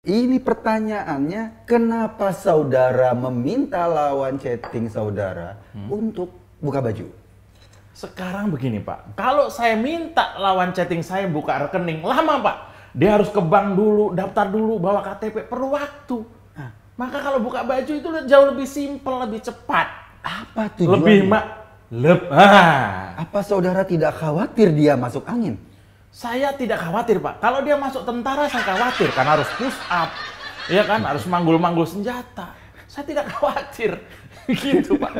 Ini pertanyaannya, kenapa saudara meminta lawan chatting saudara untuk buka baju? Sekarang begini Pak, kalau saya minta lawan chatting saya buka rekening, lama Pak. Dia harus ke bank dulu, daftar dulu, bawa KTP, perlu waktu. Maka kalau buka baju itu jauh lebih simpel, lebih cepat. Apa tujuannya? Apa saudara tidak khawatir dia masuk angin? Saya tidak khawatir Pak. Kalau dia masuk tentara saya khawatir, karena harus push up, ya kan, harus manggul-manggul senjata. Saya tidak khawatir, gitu Pak.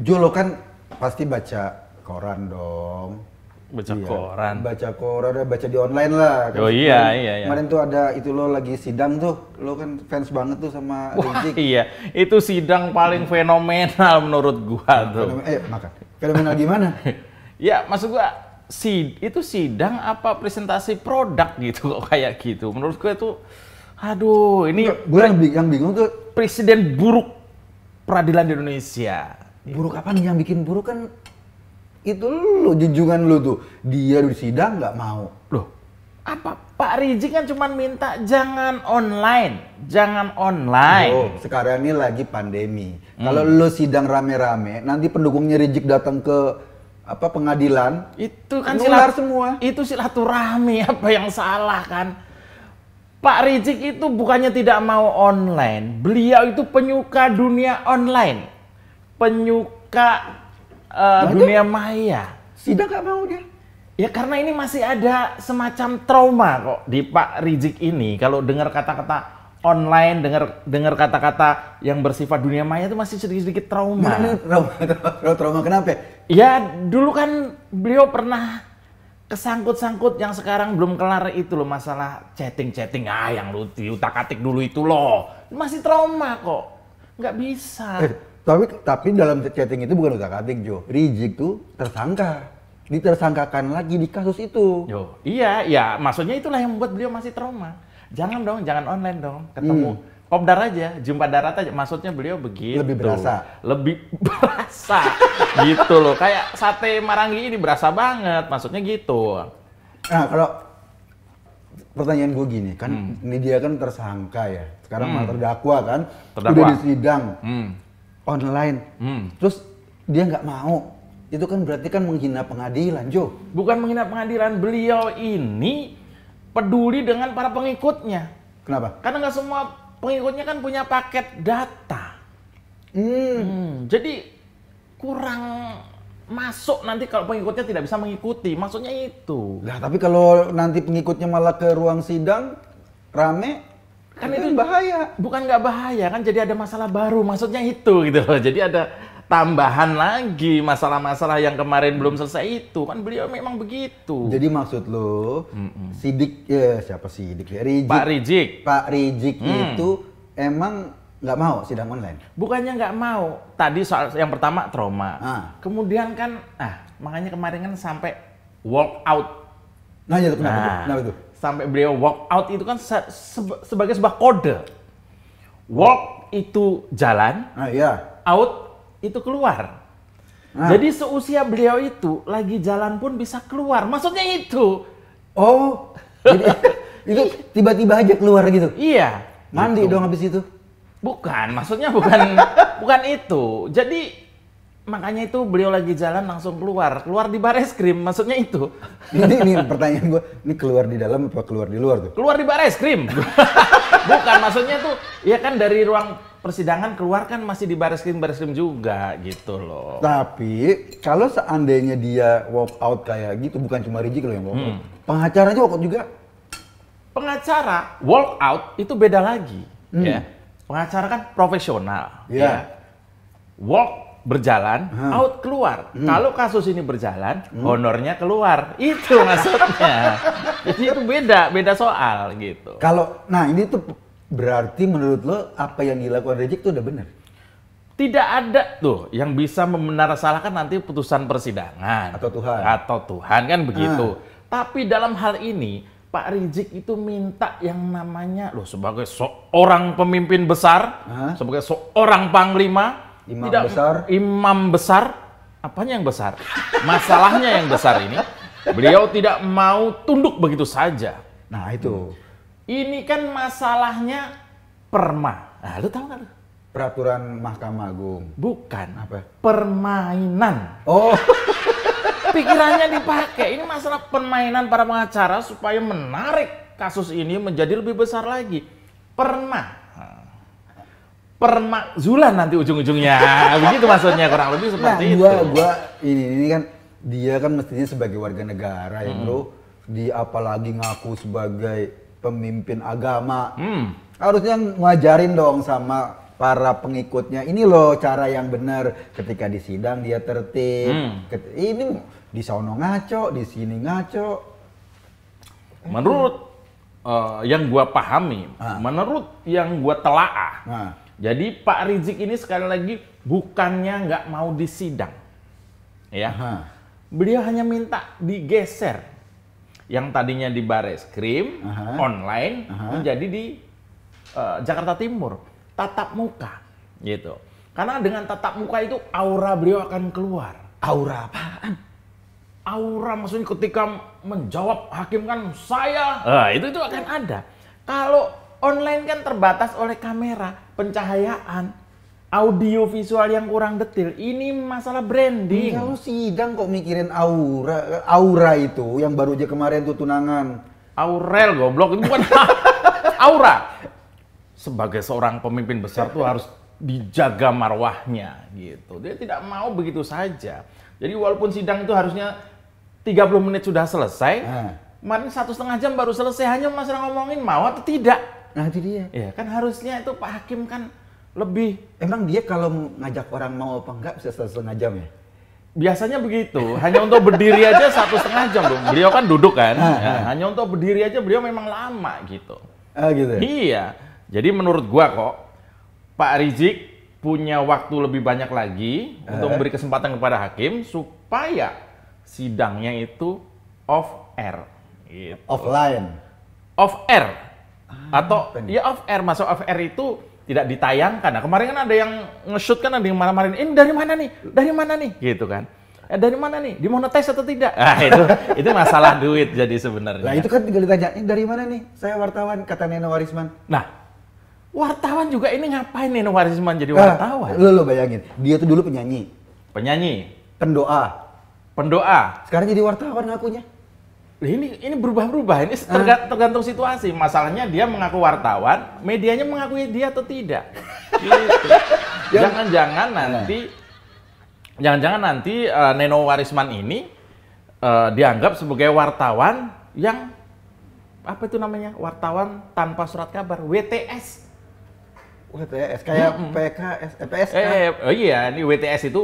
Jo, lo kan pasti baca koran dong. Baca Iya, koran. Baca koran, baca di online lah. Oh iya, iya. Kemarin tuh ada itu lo lagi sidang tuh, lo kan fans banget tuh sama Wah, Rizik. iya, itu sidang paling fenomenal menurut gua tuh. Makan. Fenomenal gimana? Ya, maksud gua itu sidang apa presentasi produk gitu kok kayak gitu. Menurut gua itu aduh, ini Gue yang bingung tuh presiden buruk peradilan di Indonesia. buruk apa nih, yang bikin buruk kan itu lo, junjungan lo tuh. Dia di sidang nggak mau. Loh, apa? Pak Rizik kan cuma minta jangan online, jangan online. Oh, sekarang ini lagi pandemi. Kalau lo sidang rame-rame, nanti pendukungnya Rizik datang ke apa pengadilan, Itu kan nular semua. Itu silaturahmi, apa yang salah kan? Pak Rizik itu bukannya tidak mau online, beliau itu penyuka dunia online, penyuka dunia maya. Sidang nggak mau dia. Ya karena ini masih ada semacam trauma kok di Pak Rizik ini. Kalau dengar kata-kata online, dengar kata-kata yang bersifat dunia maya itu masih sedikit-sedikit trauma. Trauma kenapa? Ya dulu kan beliau pernah kesangkut-sangkut yang sekarang belum kelar itu loh, masalah chatting-chatting. Yang lu diutak-atik dulu itu loh. Masih trauma kok. Nggak bisa. Tapi dalam chatting itu bukan utak-atik, Jo. Rizik tuh tersangka. Ditersangkakan lagi di kasus itu. Yo, iya, ya maksudnya itulah yang membuat beliau masih trauma. Jangan dong, jangan online dong. Ketemu kopdar aja, jumpa darat aja. Maksudnya beliau begitu. Lebih berasa. Lebih berasa. Gitu loh. Kayak sate Marangi ini berasa banget. Maksudnya gitu. Nah, kalau pertanyaan gue gini, kan ini dia kan tersangka ya. Sekarang malah terdakwa kan. Terdakwa. Udah disidang. Online. Terus dia nggak mau. Itu kan berarti kan menghina pengadilan, Jo. Bukan menghina pengadilan, beliau ini peduli dengan para pengikutnya. Kenapa? Karena nggak semua pengikutnya kan punya paket data. Jadi kurang masuk nanti kalau pengikutnya tidak bisa mengikuti. Maksudnya itu. Nah, tapi kalau nanti pengikutnya malah ke ruang sidang rame, Kan itu itu bahaya. Bukan nggak bahaya, kan jadi ada masalah baru. Maksudnya itu gitu loh. Jadi ada tambahan lagi masalah-masalah yang kemarin belum selesai itu. Kan beliau memang begitu. Jadi maksud lo, Sidik, ya siapa Sidik? Rizik. Pak Rizik. Pak Rizik itu emang nggak mau sidang online? Bukannya nggak mau. Tadi soal yang pertama trauma. Kemudian kan, makanya kemarin kan sampai walk out. Nah, ya kenapa tuh? Kenapa tuh? Sampai beliau walk out itu kan sebagai sebuah kode. Walk itu jalan, Iya. out itu keluar. Jadi seusia beliau itu lagi jalan pun bisa keluar. Maksudnya itu. Oh, jadi itu tiba-tiba aja keluar gitu? Iya. Mandi gitu. dong habis itu? Bukan, maksudnya bukan bukan itu. Jadi makanya itu beliau lagi jalan langsung keluar di Bareskrim, maksudnya itu. Ini pertanyaan gue, ini keluar di dalam apa keluar di luar tuh? Keluar di Bareskrim. Bukan, maksudnya tuh ya kan dari ruang persidangan keluar kan masih di Bareskrim juga gitu loh. Tapi kalau seandainya dia walk out kayak gitu, bukan cuma Rizik loh yang walk out. Pengacaranya walk out juga. Pengacara walk out itu beda lagi, ya. Pengacara kan profesional, ya. Walk berjalan, out keluar. Kalau kasus ini berjalan, honornya keluar. Itu maksudnya. Jadi itu beda soal gitu. Kalau, nah ini tuh berarti menurut lo apa yang dilakukan Rizik tuh udah benar? Tidak ada tuh yang bisa membenarsalahkan nanti putusan persidangan. Atau Tuhan. Atau Tuhan kan begitu. Tapi dalam hal ini, Pak Rizik itu minta yang namanya, loh sebagai seorang pemimpin besar, sebagai seorang panglima, imam besar, apanya yang besar? Masalahnya yang besar ini, beliau tidak mau tunduk begitu saja. Nah itu. Ini kan masalahnya perma. Nah, lu tahu nggak lu? Peraturan Mahkamah Agung. Bukan. Apa? Permainan. Oh. Pikirannya dipakai. Ini masalah permainan para pengacara supaya menarik kasus ini menjadi lebih besar lagi. Permakzulan nanti ujung-ujungnya. Begitu maksudnya, kurang lebih seperti itu. Ini kan dia kan mestinya sebagai warga negara ya, Bro. Dia apalagi ngaku sebagai pemimpin agama. Harusnya ngajarin dong sama para pengikutnya. Ini loh cara yang benar. Ketika di sidang dia tertib. Ini di sono ngaco, di sini ngaco. Menurut yang gua pahami, menurut yang gua telaah, jadi Pak Rizik ini sekali lagi bukannya nggak mau disidang, ya. Beliau hanya minta digeser yang tadinya di Bareskrim online menjadi di Jakarta Timur, tatap muka, gitu. Karena dengan tatap muka itu aura beliau akan keluar. Aura apaan? Aura maksudnya ketika menjawab hakim kan saya, itu akan ada. Kalau online kan terbatas oleh kamera, pencahayaan, audio visual yang kurang detail. Ini masalah branding. Kalau sidang kok mikirin aura itu yang baru aja kemarin tuh tunangan. Aurel goblok, itu bukan aura. Sebagai seorang pemimpin besar tuh harus dijaga marwahnya gitu. Dia tidak mau begitu saja. Jadi walaupun sidang itu harusnya 30 menit sudah selesai, kemarin 1,5 jam baru selesai, hanya masalah ngomongin mau atau tidak. Nah itu dia. Ya kan harusnya itu Pak Hakim kan lebih. Emang dia kalau ngajak orang mau apa enggak bisa 1,5 jam ya? Biasanya begitu, hanya untuk berdiri aja 1,5 jam dong. Beliau kan duduk kan, hanya untuk berdiri aja beliau memang lama gitu. Gitu. Iya, jadi menurut gua kok Pak Rizik punya waktu lebih banyak lagi untuk memberi kesempatan kepada hakim supaya sidangnya itu off air. Gitu. Offline. Off air. Atau ya off air, masuk off air itu tidak ditayangkan. Nah, kemarin kan ada yang nge-shoot kan, ada yang marah-marahin, ini dari mana nih? Dari mana nih? Gitu kan. Dari mana nih? Dimonetize atau tidak? Ah, itu masalah duit jadi sebenarnya. Nah, itu kan tinggal ditanya, ini dari mana nih? Saya wartawan, kata Neno Warisman. Nah, wartawan juga ini ngapain Neno Warisman jadi wartawan? Lo bayangin, dia tuh dulu penyanyi. Penyanyi. Pendoa. Sekarang jadi wartawan ngakunya. Ini berubah-berubah, ini tergantung situasi. Masalahnya dia mengaku wartawan, medianya mengakui dia atau tidak. Gitu. Jangan-jangan nanti Neno Warisman ini dianggap sebagai wartawan yang apa itu namanya? Wartawan tanpa surat kabar, WTS. WTS kayak PKS, PSK. Iya, ini WTS itu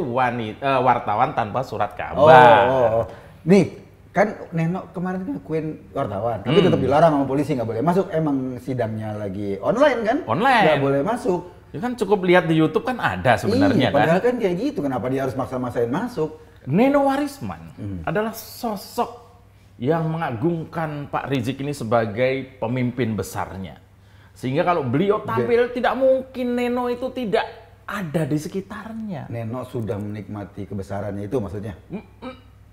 wartawan tanpa surat kabar. Nih, kan Neno kemarin ngakuin wartawan, tapi tetap dilarang sama polisi, nggak boleh masuk. Emang sidangnya lagi online kan? Online. Nggak boleh masuk. Ya kan cukup lihat di YouTube kan ada sebenarnya kan. Padahal kan kayak gitu, kenapa dia harus maksa-maksain masuk? Neno Warisman adalah sosok yang mengagungkan Pak Rizik ini sebagai pemimpin besarnya. Sehingga kalau beliau tampil tidak mungkin Neno itu tidak ada di sekitarnya. Neno sudah menikmati kebesarannya itu maksudnya.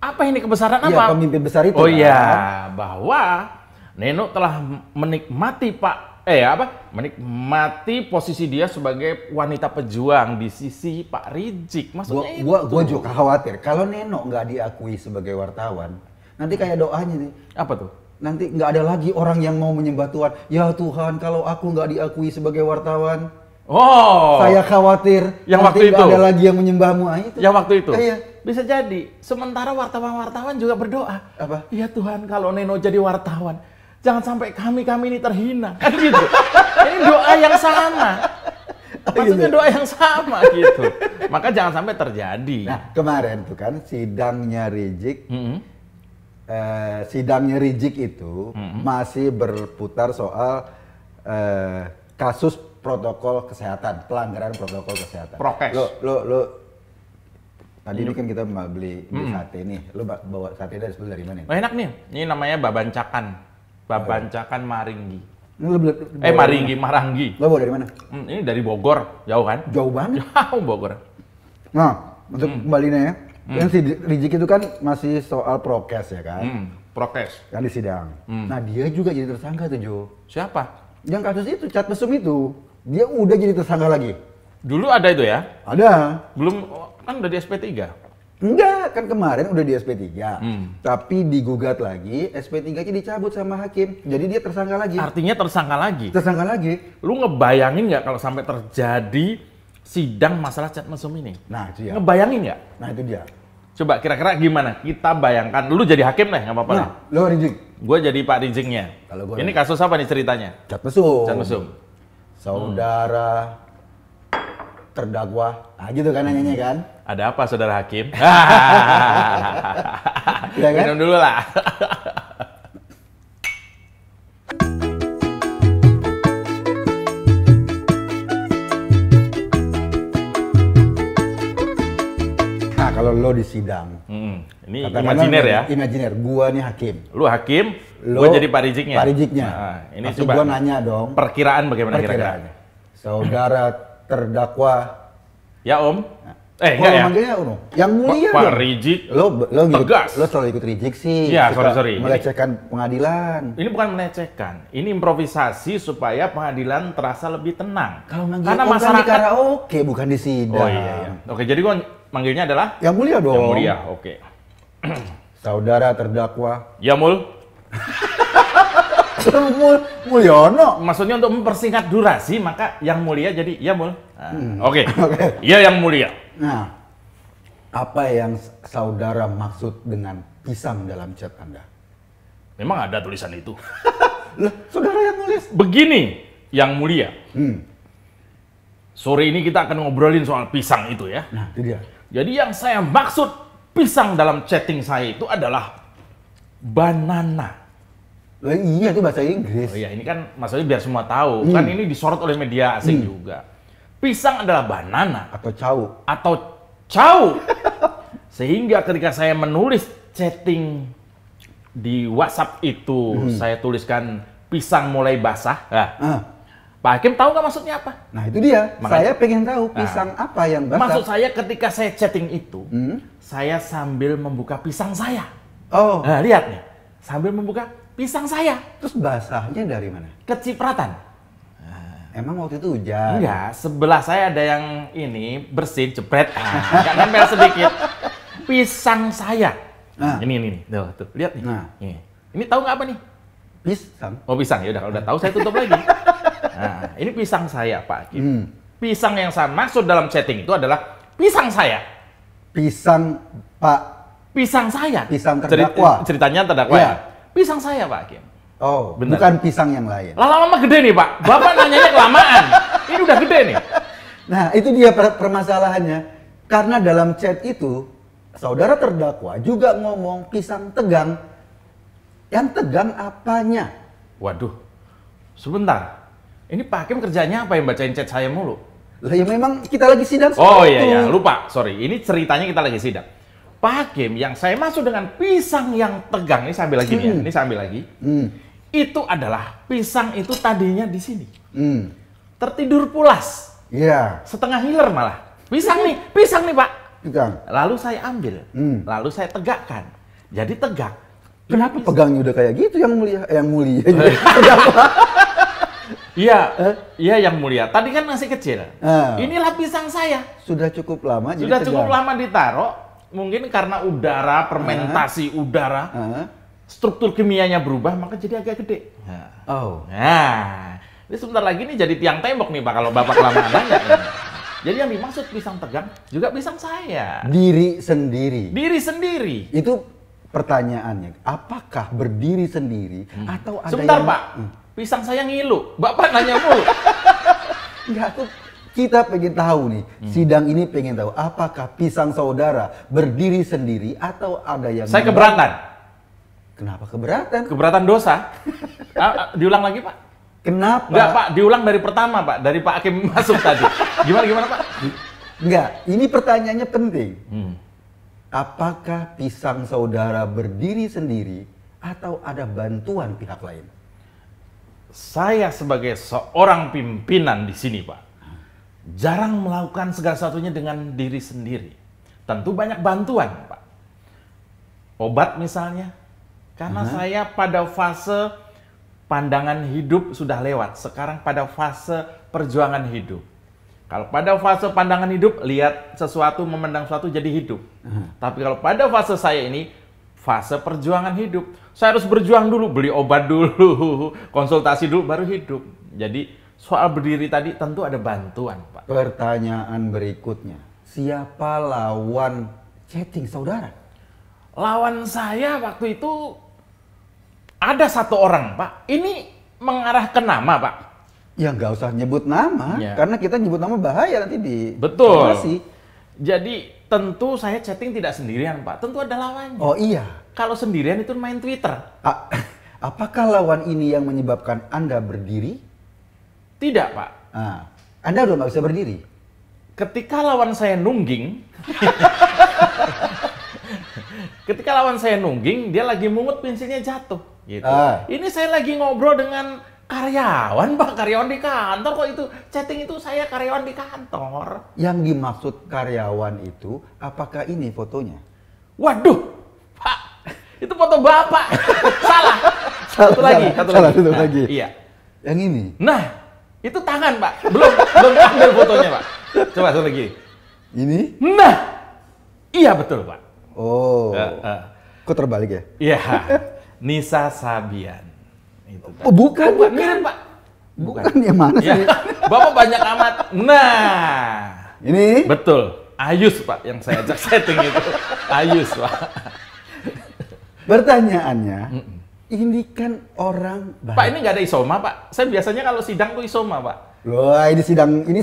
Apa ini kebesaran apa? Ya, pemimpin besar itu. Oh iya, bahwa Neno telah menikmati menikmati posisi dia sebagai wanita pejuang di sisi Pak Rizik. Maksudnya gua juga khawatir kalau Neno nggak diakui sebagai wartawan, nanti kayak doanya nih. Apa tuh? Nanti nggak ada lagi orang yang mau menyembah Tuhan. Ya Tuhan, kalau aku nggak diakui sebagai wartawan, saya khawatir yang nanti waktu itu nggak ada lagi yang menyembahmu. Itu. Yang waktu itu. Iya. Bisa jadi. Sementara wartawan-wartawan juga berdoa. Apa? Ya Tuhan, kalau Neno jadi wartawan, jangan sampai kami ini terhina. Kan gitu. Ini doa yang sama. Maksudnya doa yang sama gitu. Maka jangan sampai terjadi. Nah, kemarin tuh kan sidangnya Rizik. Sidangnya Rizik itu masih berputar soal kasus protokol kesehatan, pelanggaran protokol kesehatan. Prokes. Lo tadi ini kan kita beli sate nih. Lo bawa sate dari mana? Oh, enak nih. Ini namanya babancakan. Babancakan Maringgi. Marangi. Lo bawa dari mana? Ini dari Bogor, jauh kan? Jauh banget. Jauh Bogor. Nah, untuk kembalinya ya, yang si Rizik itu kan masih soal prokes ya kan? Prokes. Yang di sidang. Nah, dia juga jadi tersangka tuh, Jo. Siapa? Yang kasus itu, cat mesum itu, dia udah jadi tersangka lagi. Dulu ada itu ya? Ada. Belum, kan udah di SP3. Enggak, kan kemarin udah di SP3. Tapi digugat lagi, SP3-nya dicabut sama hakim. Jadi dia tersangka lagi. Artinya tersangka lagi? Tersangka lagi. Lu ngebayangin nggak kalau sampai terjadi sidang masalah cat mesum ini? Nah, itu ya. Ngebayangin nggak? Nah, itu dia. Coba kira-kira gimana? Kita bayangkan. Lu jadi hakim deh, nggak apa-apa. Nah, lo Rizik. Gue jadi Pak Riziknya. Kalau gua ini kasus apa nih ceritanya? Cat mesum. Cat mesum. Saudara terdakwa. Nah, gitu kan nanyanya kan? Ada apa saudara hakim? Ya kan? Minum dulu lah. Nah, kalau lo di sidang. Ini Katakanlah imajiner ya? Imajiner, gua nih hakim. Lu hakim, Lo gue jadi Pak Riziknya? Pak Riziknya. Nah, ini pasti coba gua nanya dong. perkiraan bagaimana kira-kira? Perkiraannya. Saudara terdakwa. Ya Om? Enggak Enggak ya? manggilnya Om. Yang mulia Pak dong. Rizik Lo tegas. Lo selalu ikut Rizik sih. Iya, Suka sorry. melecehkan pengadilan. Ini bukan melecehkan, ini improvisasi supaya pengadilan terasa lebih tenang. Kalau manggil Karena Om kan di masyarakat karaoke bukan di sidang. Oh iya. Oke, jadi gua manggilnya adalah Yang mulia dong. Yang Mulia. Oke. Saudara terdakwa. Ya Mul. Mulyono. Maksudnya untuk mempersingkat durasi, maka Yang Mulia jadi Ya Mul. Nah, Oke. Iya Yang Mulia. Nah, apa yang saudara maksud dengan pisang dalam chat Anda? Memang ada tulisan itu. Lah, saudara yang nulis. Begini, Yang Mulia. Sore ini kita akan ngobrolin soal pisang itu ya. Nah, itu dia. Jadi yang saya maksud pisang dalam chatting saya itu adalah banana. Lah, iya itu bahasa Inggris. Oh iya, ini kan maksudnya biar semua tahu. Kan ini disorot oleh media asing juga. Pisang adalah banana Atau cau. atau cau. Sehingga ketika saya menulis chatting di WhatsApp itu, saya tuliskan pisang mulai basah. Nah, Pak Hakim tahu nggak maksudnya apa? Nah, itu dia. Makanya- Saya pengen tahu pisang apa yang basah. Maksud saya ketika saya chatting itu, saya sambil membuka pisang saya. Oh, Nah, lihat nih. Sambil membuka pisang saya. terus basahnya dari mana? Kecipratan. Emang waktu itu hujan? Enggak, sebelah saya ada yang ini bersin, jepret. Enggak nempel sedikit. Pisang saya. Ini. Tuh, lihat nih. Nah. Ini tahu nggak apa nih? Pisang? Oh, pisang. Ya udah, kalau udah tahu saya tutup lagi. Nah, ini pisang saya, Pak Hakim. Pisang yang saya maksud dalam chatting itu adalah pisang saya. Pisang Pak. Pisang saya. Pisang terdakwa. Ceritanya terdakwa Iya. ya. Pisang saya, Pak Hakim. Oh, Benar. bukan pisang yang lain. Lama-lama gede nih, Pak. Bapak nanyanya kelamaan. Ini udah gede nih. Nah, itu dia permasalahannya. Karena dalam chat itu, saudara terdakwa juga ngomong pisang tegang. Yang tegang apanya? Waduh. Sebentar. Ini Pak Hakim kerjanya apa yang bacain chat saya mulu? Lah ya memang kita lagi sidang Oh seperti iya, itu. iya. Lupa. Sorry. Ini ceritanya kita lagi sidang. Pak Hakim, yang saya maksud dengan pisang yang tegang, ini saya ambil lagi nih ya. Ini saya ambil lagi. Itu adalah pisang itu tadinya di sini. Tertidur pulas. Iya. Setengah ngiler malah. Pisang nih Pak. Pisang. Lalu saya ambil. Lalu saya tegakkan. Jadi tegak. Kenapa pegangnya udah kayak gitu yang mulia? Yang mulia. Iya, iya Yang Mulia. Tadi kan masih kecil. Inilah pisang saya. Sudah cukup lama jadi Sudah tegang. cukup lama ditaruh. Mungkin karena udara, fermentasi udara, struktur kimianya berubah, maka jadi agak gede. Oh. Nah, ini sebentar lagi nih jadi tiang tembok nih Pak, kalau Bapak kelamaan nanya. Jadi yang dimaksud pisang tegang juga pisang saya. Diri sendiri. Diri sendiri. Itu pertanyaannya. Apakah berdiri sendiri atau ada Sebentar yang... Pak, pisang saya ngilu. Bapak nanya mulu. Enggak, kita pengen tahu nih, sidang ini pengen tahu apakah pisang saudara berdiri sendiri atau ada yang... Saya keberatan. Kenapa keberatan? Keberatan dosa. Diulang lagi Pak. Kenapa? Enggak Pak, diulang dari pertama Pak, dari Pak Hakim masuk tadi. Gimana Pak? Enggak, ini pertanyaannya penting. Apakah pisang saudara berdiri sendiri atau ada bantuan pihak lain? saya sebagai seorang pimpinan di sini, Pak, jarang melakukan segala sesuatunya dengan diri sendiri. Tentu banyak bantuan, Pak. Obat misalnya, karena saya pada fase pandangan hidup sudah lewat. Sekarang pada fase perjuangan hidup. Kalau pada fase pandangan hidup, lihat sesuatu, memandang sesuatu jadi hidup. Tapi kalau pada fase saya ini, fase perjuangan hidup. Saya harus berjuang dulu, beli obat dulu, konsultasi dulu, baru hidup. Jadi soal berdiri tadi tentu ada bantuan, Pak. Pertanyaan berikutnya, siapa lawan chatting saudara? Lawan saya waktu itu ada satu orang, Pak. Ini mengarah ke nama, Pak. Ya nggak usah nyebut nama, Ya. karena kita nyebut nama bahaya nanti di Betul. informasi. Jadi tentu saya chatting tidak sendirian, Pak. Tentu ada lawannya. Oh iya. Kalau sendirian itu main Twitter. Apakah lawan ini yang menyebabkan Anda berdiri? Tidak, Pak. Anda udah nggak bisa berdiri. Ketika lawan saya nungging, dia lagi mungut, pensilnya jatuh. Gitu. Ini saya lagi ngobrol dengan karyawan, Pak. Karyawan di kantor kok itu. Chatting itu saya karyawan di kantor. Yang dimaksud karyawan itu, apakah ini fotonya? Waduh, Pak. Itu foto Bapak. Salah. Satu lagi. Iya. Yang ini? Nah, itu tangan, Pak. Belum ambil fotonya, Pak. Coba satu lagi. Ini? Nah, iya betul, Pak. Oh, kok terbalik ya? Iya, Nisa Sabian. Itu, Oh, bukan. Mirip, Pak. Bukan yang mana sih? Ya, Bapak banyak amat. Nah, Ini? betul. Ayus, Pak, yang saya ajak setting itu. Ayus, Pak. Pertanyaannya, ini kan orang Pak, ini nggak ada isoma, Pak. Saya biasanya kalau sidang tuh isoma, Pak. Loh, ini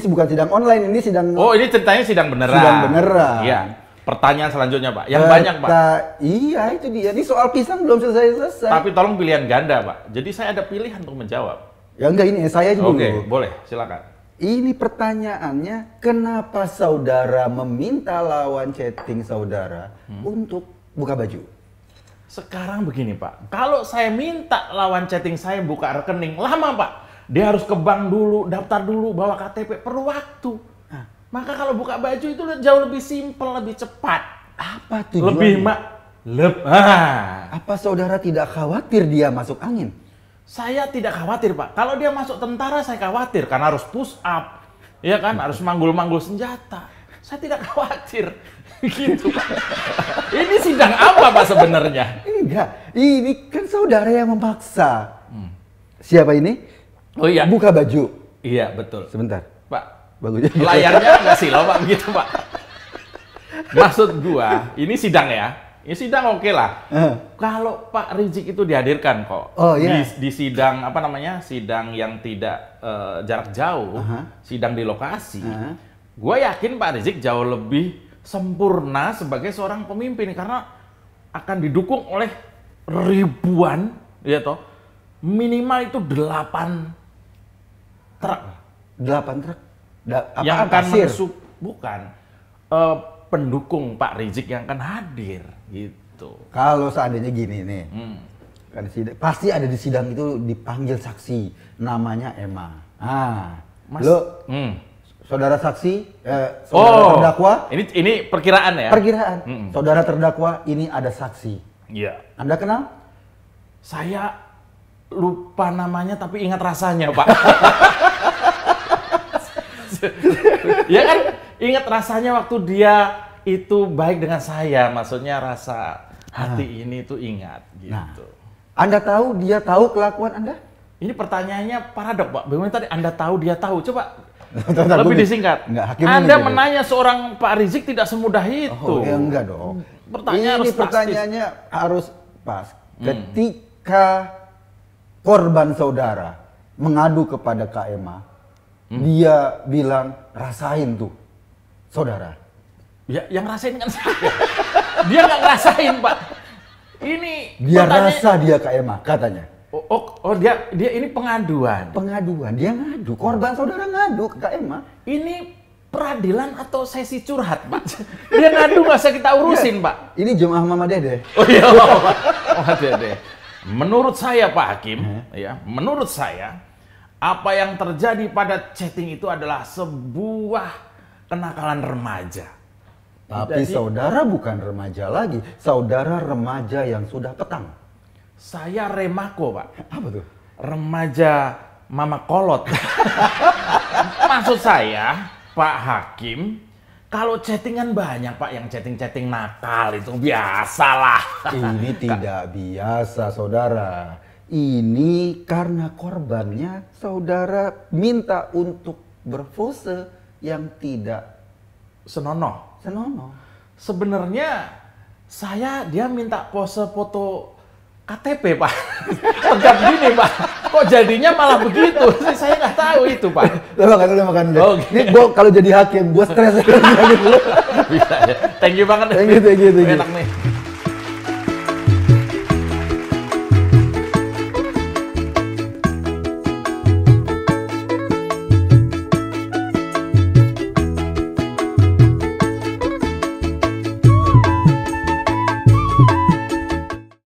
bukan sidang online, ini sidang. Oh, ini ceritanya sidang beneran. Sidang beneran. Iya. Pertanyaan selanjutnya, Pak. Yang banyak, Pak. Iya, itu dia. Ini soal pisang belum selesai. Tapi tolong pilihan ganda, Pak. Jadi saya ada pilihan untuk menjawab. Ya enggak, ini saya aja dulu. Oke, boleh. Silakan. Ini pertanyaannya, kenapa saudara meminta lawan chatting saudara untuk buka baju? Sekarang begini, Pak. Kalau saya minta lawan chatting saya buka rekening, lama, Pak. Dia harus ke bank dulu, daftar dulu, bawa KTP, perlu waktu. Maka kalau buka baju itu jauh lebih simpel, lebih cepat. Apa tujuannya? Apa saudara tidak khawatir dia masuk angin? Saya tidak khawatir, Pak. Kalau dia masuk tentara, saya khawatir. Karena harus push up. Ya kan? Harus manggul-manggul senjata. Saya tidak khawatir. Gitu, Pak. Ini sidang apa, Pak, sebenarnya? Enggak. Ini kan saudara yang memaksa. Siapa ini? Oh iya. Buka baju. Iya, betul. Sebentar. Pak, Bagusnya. layarnya nggak silau, Pak, begitu, Pak. Maksud gua, ini sidang ya. Ini sidang oke lah. Kalau Pak Rizik itu dihadirkan kok. Oh, iya. Di sidang apa namanya? Sidang yang tidak jarak jauh, sidang di lokasi. Gua yakin Pak Rizik jauh lebih sempurna sebagai seorang pemimpin karena akan didukung oleh ribuan, ya toh. Minimal itu 8 truk. 8 truk. Yang akan bukan pendukung Pak Rizik yang akan hadir gitu. Kalau seandainya gini nih, kan pasti ada di sidang itu dipanggil saksi, namanya Emma. Lo, saudara saksi, saudara terdakwa. Ini perkiraan ya? Perkiraan. Saudara terdakwa, ini ada saksi. Iya. Anda kenal? Saya lupa namanya tapi ingat rasanya, Pak. Ya kan? Ingat rasanya waktu dia itu baik dengan saya, maksudnya rasa hati ini tuh ingat gitu. Nah, Anda tahu dia tahu kelakuan Anda? Ini pertanyaannya paradok, Pak. Bagaimana tadi Anda tahu dia tahu? Coba Bentar, lebih disingkat. Anda menanya seorang Pak Rizik tidak semudah itu. Oh, ya enggak dong. Pertanyaannya harus pas. Ketika korban saudara mengadu kepada Kak Emma, dia bilang rasain tuh. Saudara. Ya, yang rasain kan saya. Dia nggak ngerasain, Pak. Ini dia rasa dia Kak Emma, katanya. Oh, dia ini pengaduan. Pengaduan, dia ngadu. Korban saudara ngadu ke Kak Emma. Ini peradilan atau sesi curhat, Pak? Dia ngadu nggak usah kita urusin, Pak. Ini jemaah Mama Dede. Oh iya, Mama Dede. menurut saya Pak Hakim, ya, menurut saya apa yang terjadi pada chatting itu adalah sebuah kenakalan remaja. Tapi jadi, saudara bukan remaja lagi, saudara remaja yang sudah petang. Saya remako, Pak. Apa tuh? Remaja mama kolot. Maksud saya, Pak Hakim, kalau chattingan banyak Pak, yang chatting-chatting nakal itu biasalah. Ini tidak biasa, saudara. Ini karena korbannya saudara minta untuk berpose yang tidak senonoh. Sebenarnya dia minta pose foto KTP Pak. Tegap gini Pak. Kok jadinya malah begitu? Saya nggak tahu itu Pak. Udah makan. Ini gua kalau jadi hakim, gua stres. Bisa ya. Thank you banget. Thank you. Enak nih.